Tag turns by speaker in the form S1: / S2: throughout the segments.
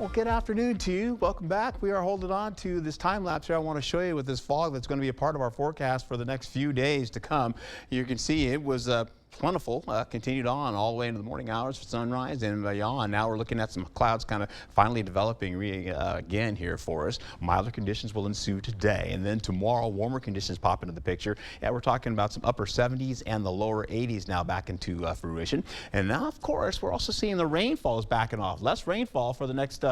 S1: Well, good afternoon to you. Welcome back. We are holding on to this time lapse here. I want to show you with this fog that's going to be a part of our forecast for the next few days to come. You can see it was plentiful, continued on all the way into the morning hours for sunrise and beyond. Now we're looking at some clouds kind of finally developing again here for us. Milder conditions will ensue today, and then tomorrow warmer conditions pop into the picture. Yeah, we're talking about some upper 70s and the lower 80s now back into fruition. And now, of course, we're also seeing the rainfall is backing off. Less rainfall for the next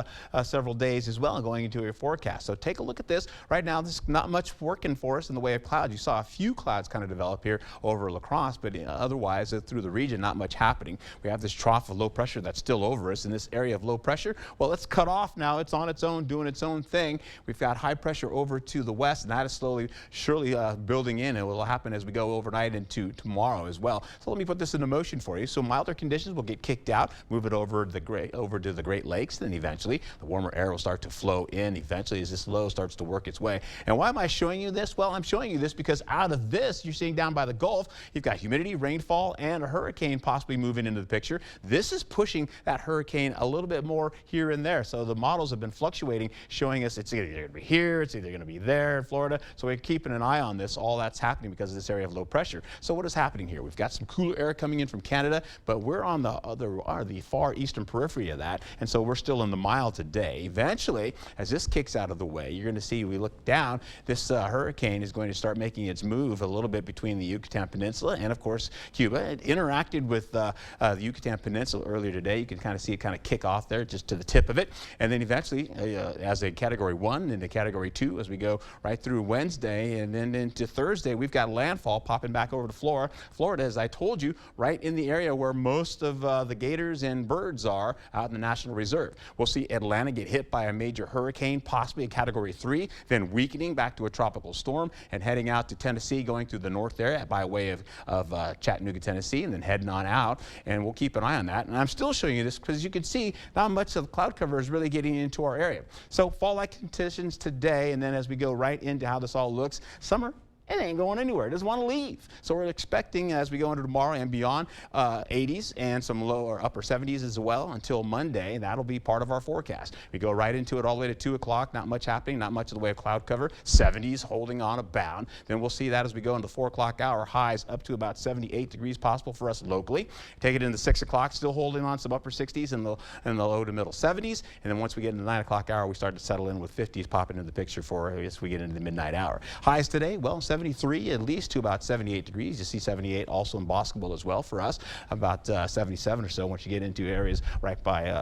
S1: several days as well, going into your forecast. So take a look at this. Right now, there's not much working for us in the way of clouds. You saw a few clouds kind of develop here over La Crosse, but otherwise, through the region, not much happening. We have this trough of low pressure that's still over us in this area of low pressure. Well, it's cut off now. It's on its own, doing its own thing. We've got high pressure over to the west, and that is slowly, surely building in. It will happen as we go overnight into tomorrow as well. So let me put this into motion for you. So milder conditions will get kicked out, move it over to the Great Lakes. Then eventually the warmer air will start to flow in eventually as this low starts to work its way. And why am I showing you this? Well, I'm showing you this because out of this, you're seeing down by the Gulf, you've got humidity, rainfall, and a hurricane possibly moving into the picture. This is pushing that hurricane a little bit more here and there. So the models have been fluctuating, showing us it's either going to be here, it's either going to be there in Florida. So we're keeping an eye on this. All that's happening because of this area of low pressure. So what is happening here? We've got some cooler air coming in from Canada, but we're on the far eastern periphery of that, and so we're still in the mild today. Eventually, as this kicks out of the way, you're going to see, we look down, this hurricane is going to start making its move a little bit between the Yucatan Peninsula and, of course, Cuba. It interacted with the Yucatan Peninsula earlier today. You can kind of see it kind of kick off there just to the tip of it, and then eventually as a category 1 into category 2 as we go right through Wednesday, and then into Thursday we've got landfall popping back over to Florida, as I told you, right in the area where most of the gators and birds are out in the National Reserve. We'll see Atlanta get hit by a major hurricane, possibly a category 3, then weakening back to a tropical storm and heading out to Tennessee, going through the north there by way of Chattanooga, Tennessee, and then heading on out, and we'll keep an eye on that. And I'm still showing you this because you can see not much of the cloud cover is really getting into our area. So fall-like conditions today, and then as we go right into how this all looks, summer, it ain't going anywhere. It doesn't want to leave. So we're expecting, as we go into tomorrow and beyond, 80s and some low or upper 70s as well until Monday. That'll be part of our forecast. We go right into it all the way to 2 o'clock. Not much happening, not much in the way of cloud cover. 70s holding on abound. Then we'll see that as we go into the 4 o'clock hour, highs up to about 78 degrees possible for us locally. Take it into 6 o'clock, still holding on some upper 60s and the low to middle 70s. And then once we get into the 9 o'clock hour, we start to settle in with 50s popping into the picture for as we get into the midnight hour. Highs today, well, 73 at least to about 78 degrees. You see 78 also in Boscobel as well for us, about 77 or so once you get into areas right by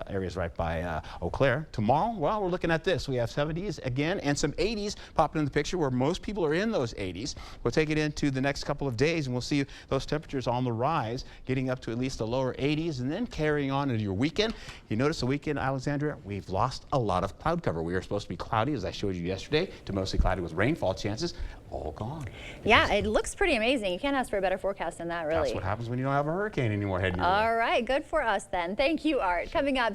S1: Eau Claire. Tomorrow, well, we're looking at this. We have 70s again and some 80s popping in the picture where most people are in those 80s. We'll take it into the next couple of days and we'll see those temperatures on the rise, getting up to at least the lower 80s and then carrying on into your weekend. You notice the weekend, Alexandria, we've lost a lot of cloud cover. We were supposed to be cloudy, as I showed you yesterday, to mostly cloudy with rainfall chances. All gone.
S2: Yeah, it looks pretty amazing. You can't ask for a better forecast than that, really.
S1: That's what happens when you don't have a hurricane anymore heading your way.
S2: All right, good for us then. Thank you, Art. Coming up,